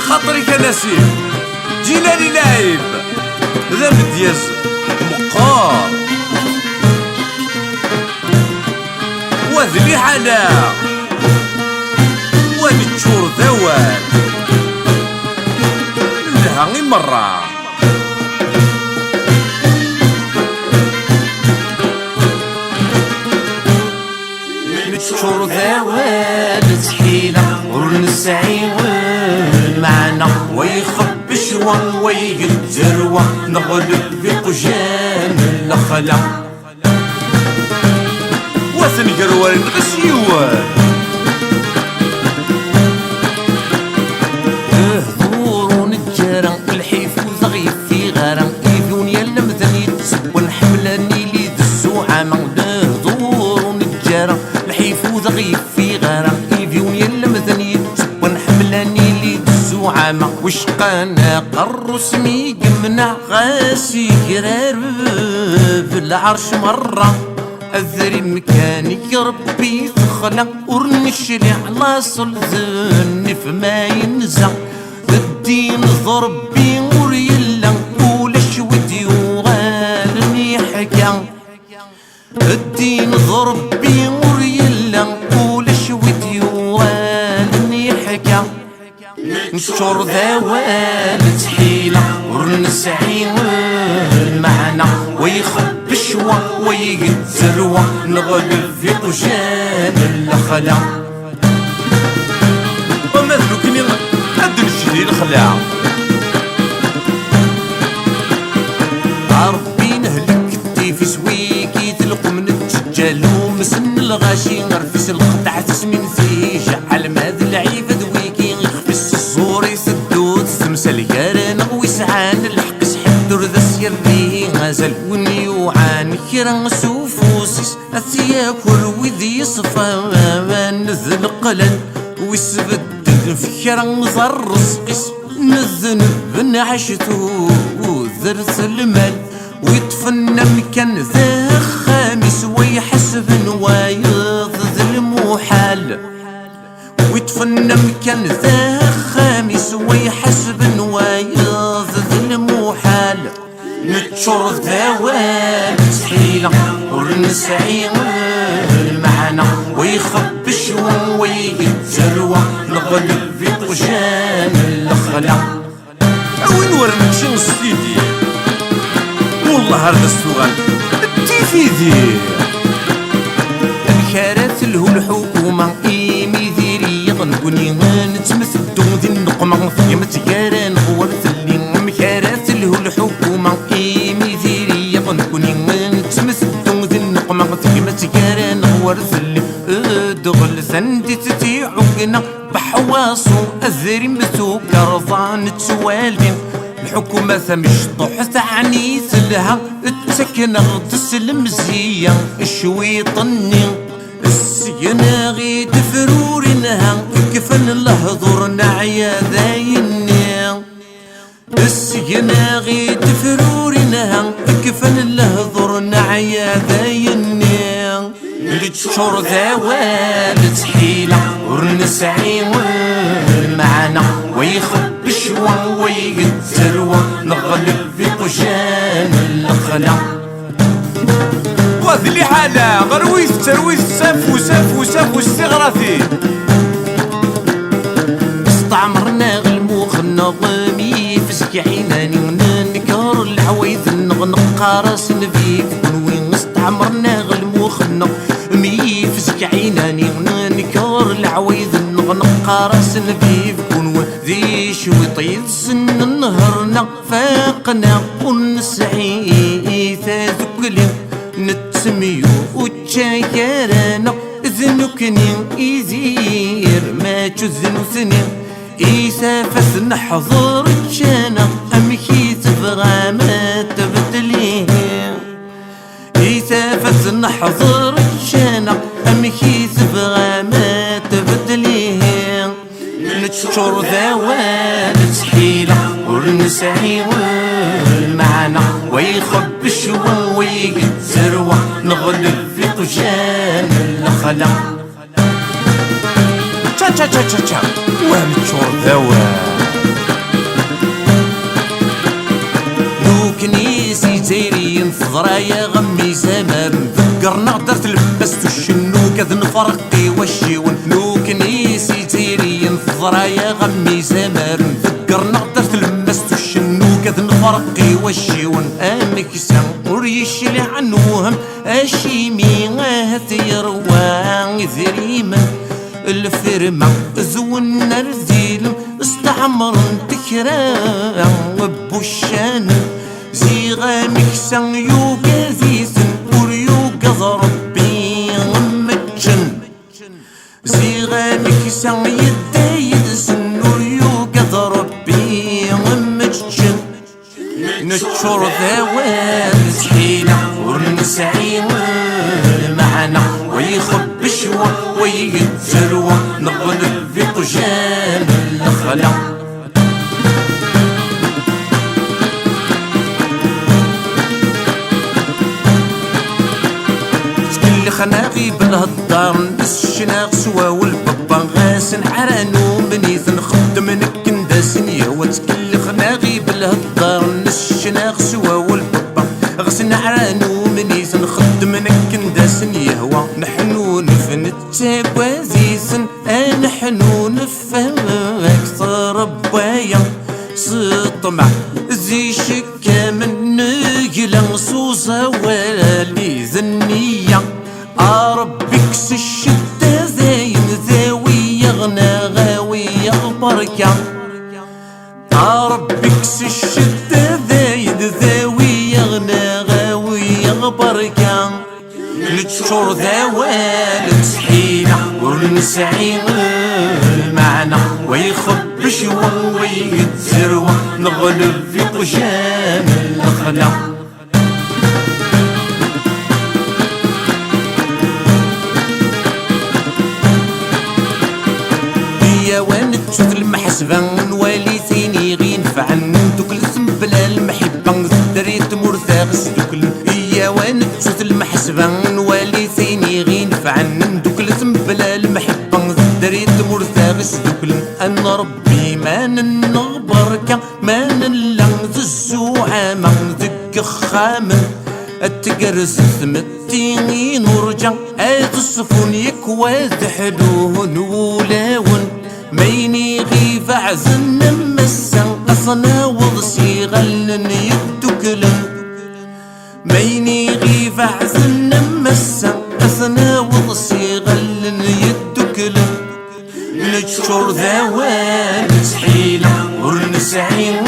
خاطرك نسيم جيلاني لايب ذا مدياز مقار وذلي حلا ونتشور ذوال لها مرة
نتشور ذوال تحيلة ورنسعي معنا ويخبش ويقدر ونغلب بقجان الخلا
وثنقر ورنغسيوان
هذور نجارة الحيف وزغيف في غارة إذون يلم ذنيت ونحملني لي دزو عاما هذور نجارة الحيف وزغيف في غارة إذون يلم ذنيت ونحملني لي دزو عاما وشقانا قر سمي قمنا غاسي قرار بالعرش مرة أذري مكاني يا ربي تخلق ورنشلي على صلذني فما ينزع الدين ضربي وريلا ولش ودي وغالني حكا الدين ضربي وريلا ولش ودي وغالني حكا نشر ذوال تحيلة ورنسعي المعنى ويخبش ويقتل نغلب في قجان الخلا
ومثلو كني قد نشري الخلا
ربي نهلك في سويكي تلقوا من التجال ومسن الغاشي نرفس القطع تسمين فيه جعل ماذ العيب ذويكي يخفس الصور يسدو تسمسل كارن ويسعان الحق سحب ذا سيري غزل ونيوعان كرا سوفوسيس أثياكل وذي صفا نذل قلن ويسبدل في كرا زرس قس نذنب نعشتو وذرث المال ويتفنى مكان ذا خامس ويحسب ويضذ المحال ويتفنى مكان ذا خامس ويحسب ويضذ المحال نتشر ذوال تحيلة ورنسعي المعنى ويخبش ويقتل نغلب في قجان الخلا
وين ورنك شنو ستيدي والله هذا السؤال التيفيدي
الكارث له الحكومة إيمي ذيري غنقولي نتمثل ذي النقمة في متقارن غورث اللي مكارث له الحكومة إيمي ذيري غنقولي نتمثل ذي النقمة في متقارن غورث اللي دغل سندي تتيعوكنا بحواسو أذري مسوك رضان توالي الحكومة ثمش طحت عنيت لها التكنة غدس المزية الشويطني السينة غيد فرورنها كفن لهضر نعيا ذايني السينة غيد فرورنها كفن لهضر نعيا ذايني نتشور ذوال تحيلة ورنسعي معنا ويخب شوا ويقتروا نغلب في قجان الخلا.
وهذه اللي حالة غرويس ترويس سافو سافو سافو استغراثي.
استعمرنا غلموخ نغمي فسك عيناني وننكر العويذ نغنق راس نفيف ونوين. استعمرنا غلموخ نغمي فسك عيناني وننكر العويذ نغنق راس نفيف ونوين. ذي شوي طيب سن نهرنا فاقنا ونسعي ذكلي نتسميو وتشاكرنا ذنكني يزير ما تذنو ثنين إيسافة نحضر تشانا أمكي تبغى ما تبدليه. إيسافة نحضر تشانا أمكي تبغى ما تبدليه. نتشور ذوال تحيلة ونسعي والمعنى ويخب شوا ويقتروا نغلب في قجان الخلا.
تشا تشا تشا تشا تشا وهم تشور ذوال.
لو كنيسي تيرين في ضرايا غمي زمان ذكرنا درت لبست الشنو كذ نفرقي والشيون. لو كنيسي تيرين في ضرايا غمي زمان ذكرنا درت لبست الشنو كذ نفرقي والشيون. امك سان وريش لعنوهم اشيمي غاثيروان ذريما الفرما زونا رزيل استعمر تكرا وبوشان زيغا مكسن يوكا زيسن وريوكا ضربي غمتشن. زيغا مكسن يدايدسن وريوكا ضربي غمتشن. نتشور ذوال تحيلة ونسعي معنا ويخب شوا ويقتروا نغلب في قجان الخلا. تكلي خناغي بالهضار نبس الشناغ سوا والبابا غاسن عرانو منيث نخدم نكنداسن يهوى. تكلي خناغي بالهضار نبس الشناغ سوا والبابا غاسن عرانو منيث نخدم نكنداسن يهوى. نحنو نفن التاكوازيسن نحنو نفهم اكثر بوايا سطمع زي شكا من نقلا صوصة والي ذنية. ربك الشدة زين ذاوية غنا غاوية بركة. ربك الشدة زين ذاوية غنا غاوية بركة. نتشور ذوال تحيلة ونسعي المعنى ويخب شوا ويقتروا نغلب في قجان الخلا. يا وين تشوف المحسبة نوالي ثيني غينفعن دوك الاسم بلا المحبة دريت مرثاغس دوك. يا وين تشوف المحسبة نوالي ثيني غينفعن دوك الاسم بلا المحبة دريت مرثاغس دوك. أنا ربي ما نغبرك ما نلغز الزوعة ذك خامن التقرس ثمتيني نرجع الصفون يكوى ذحلون ولاون. ميني غيف عزن مسا قصنا وضسي غلن يدكلن. ميني غيف عزن مسا قصنا وضسي غلن يدكلن. نتشور ذوال تحيلة ونسعي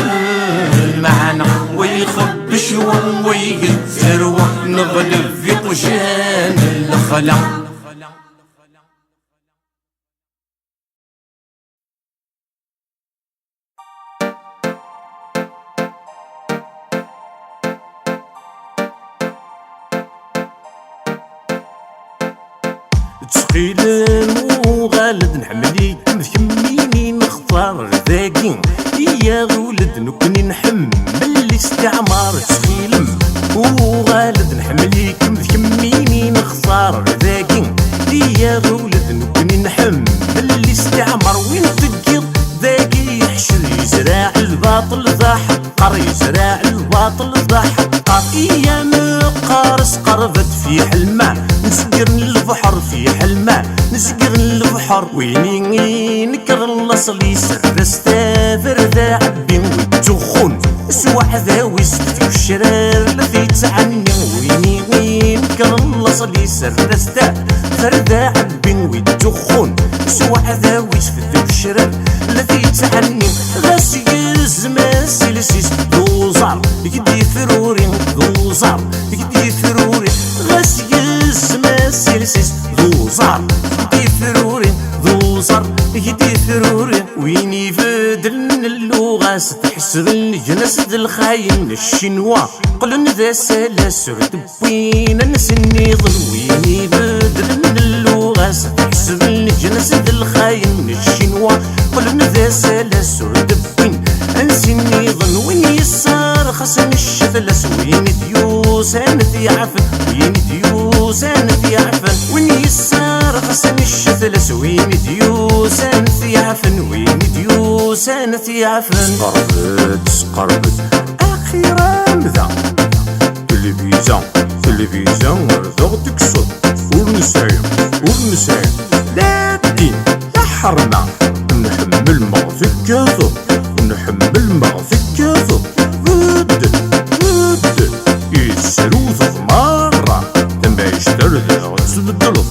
المعنى ويخب شوا ويقتروا نغلب في قجان الخلا. تسخيلن وغالد نحملي مثكميني نختار ذاكي. يا ولد نكوني نحمل الاستعمار. تسخيلن وغالد نحملي مثكميني نختار ذاكي. يا ولد نكوني نحمل الاستعمار. وين تقيض
زرع الباطل ضحك ايام قارس قربت في حلمه نسقر البحر في حلمه نسقر البحر ويني نكر الاصلي سرستا فردا عبي ويتخون سوا ذاوي سفتي والشرار الذي تعني ويني نكر الاصلي سرستا فردا عبي ويتخون سوا ذاوي سفتي والشرار الذي تعني غاسي الزمان سلسيس دوزار يكدي فروري دوزار يكدي فروري غاسي الزمان سلسيس دوزار يكدي فروري دوزار يكدي فروري وين يفدلن اللغة ستحسب الجنس الخاين الشنوا قلن ذا سلاسل تبوين نسني ظل وين يفدلن اللغة ستحسب الجنس الخاين الشنوا قلن ذا سلاسل تبوين انسني ظن وين يسار خصن الشثلس وين ديوس انثي عفن وين ديوس انثي عفن وين يسار خصن الشثلس وين ديوس انثي عفن وين ديوس انثي عفن
سقربت اخيرا ذا تلفزيون ورثغ تكسر ورنسايم لا دين لا حرمة نحمل مغفي كثر ونحمل مغفي كثر ود يسروث مرة تنبع يشتر ذا غتسبدلط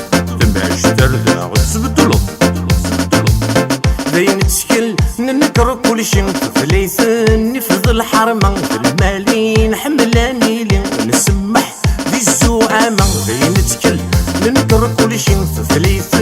باين تشكل ننكر كل شي ثلاثة في الحرمة في المالين حملاني لي نسمح ذي الزعامة باين تشكل ننكر كل شي ثلاثة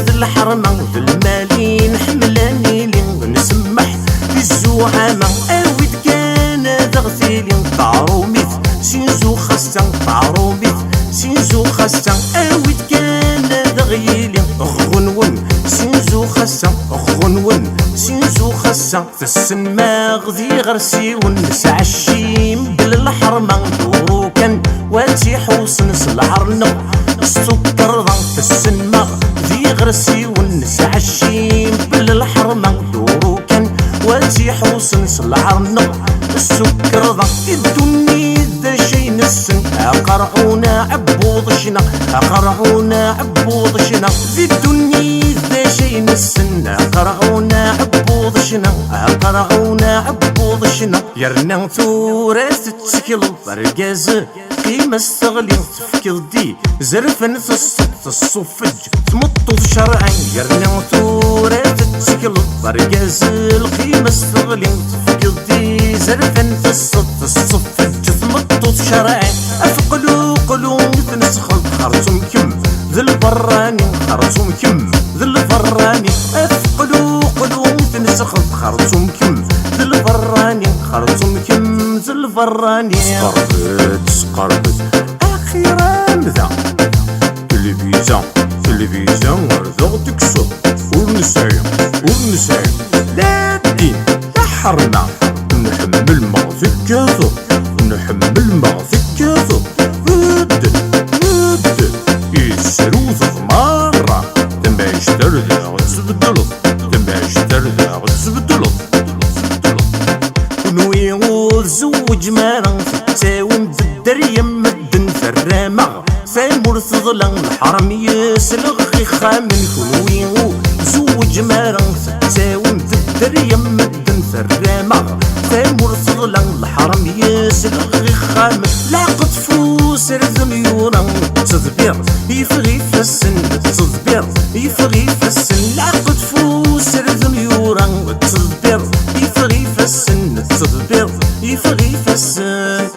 في الحرمة في المالين حملاني لي نسمح ذي الزعامة اويد كان ذغثيلي طاروميت سينزو خاصة طاروميت سينزو خاصة اويد كان ذغيلي غنون سينزو خاصة غنون سينزو خاصة في السماغ ذي غرسي ونسع الشيم بالحرمة دورو كان واتي حوصن سلعرنا السكر في السماغ ذي غرسي ونسع الشيم بالحرمة دورو كان واتي حوصن سلعرنا السكر الدنيا ذا شي نسن قرعونا عبوضشنا قرعونا عبوضشنا في الدنيا ذا شي نسن قرعونا عبوضشنا قرعونا عبوضشنا يرنا ثورات تسكل برقاز قيمة استغلي تفكر دي زرفن الصفج تمطو شرعي يرنا ثورات تسكل برقاز القيمة استغلي تفكر دي زرفن الصفج تمطو شرعي افقلو قلو تنسخل خرجم كم ذي البراني خرجم كم ذي البراني افقلو قلو تنسخل خرجم كم ذي البراني خرجم كم ذي البراني
سقربت اخيرا ذا تلفزيون ورثغ تكسر ورنسايم لا دين لا حرمة نحمل مغفي كثر ونحمل مغفي كثر ود يسروث مرة تنبع يشتر ذا غتسبدلط
ونوي زوج مارن تاوم بالدرية مدن فرامة فامرث ظلن الحرم يسلغ خامن كنوي زوج مارن تاوم بالدرية مدن فرامة فامرث ظلن الحرم يسلغ خامن لاقط فوس رذميورا تدبير يفغي في السن تدبير يفغي في السن لاقط فوس رذميورا تدبير يفغي في السن تدبير يفغي في السن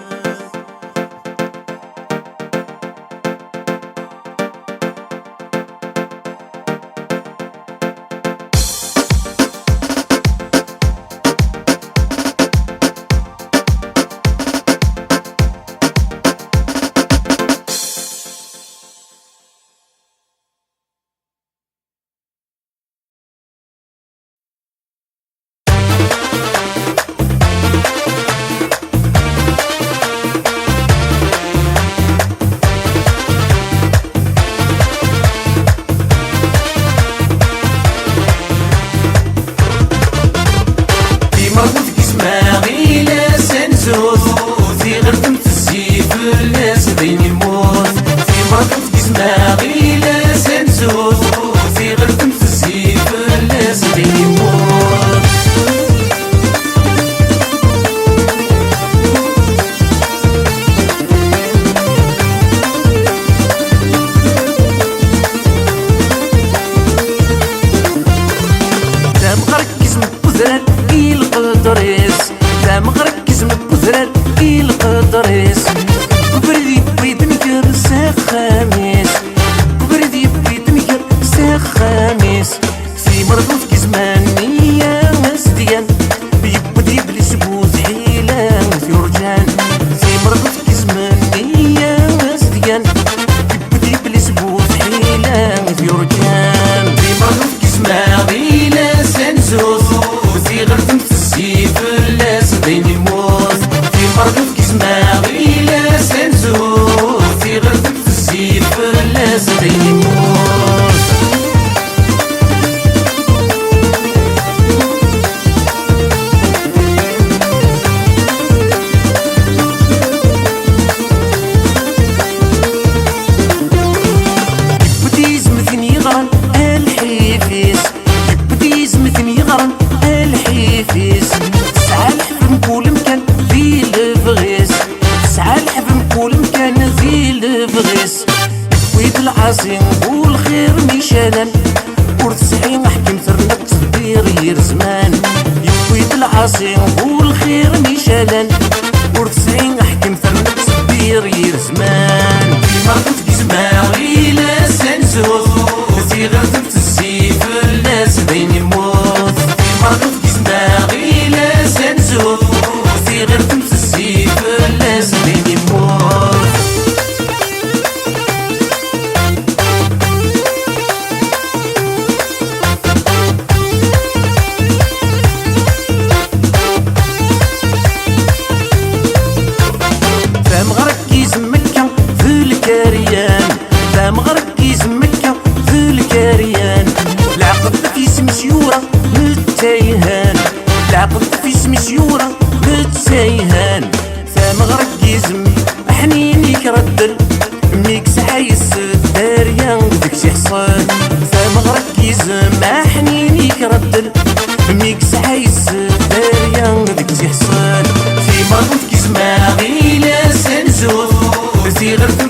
زمان كيما كنت كيزما غيلا سنزوف في غرفة السيف الناس بين يموت كيما كنت كيزما غيلا سنزوف في غرفة السيف الناس بين يموت فهم غركيز مكة في الكريان فهم غركيز مكة في الكريان العقد في اسم شيورة متيهان العقد في اسم شيورة متيهان فهم غركيز حنينيك ردل ميكس حيس الداريان ديك حصان فهم غركيز ما حنينيك ردل ميكس حيس الداريان ديك حصان في مرض كيزما غيلا سنزوف في غرفة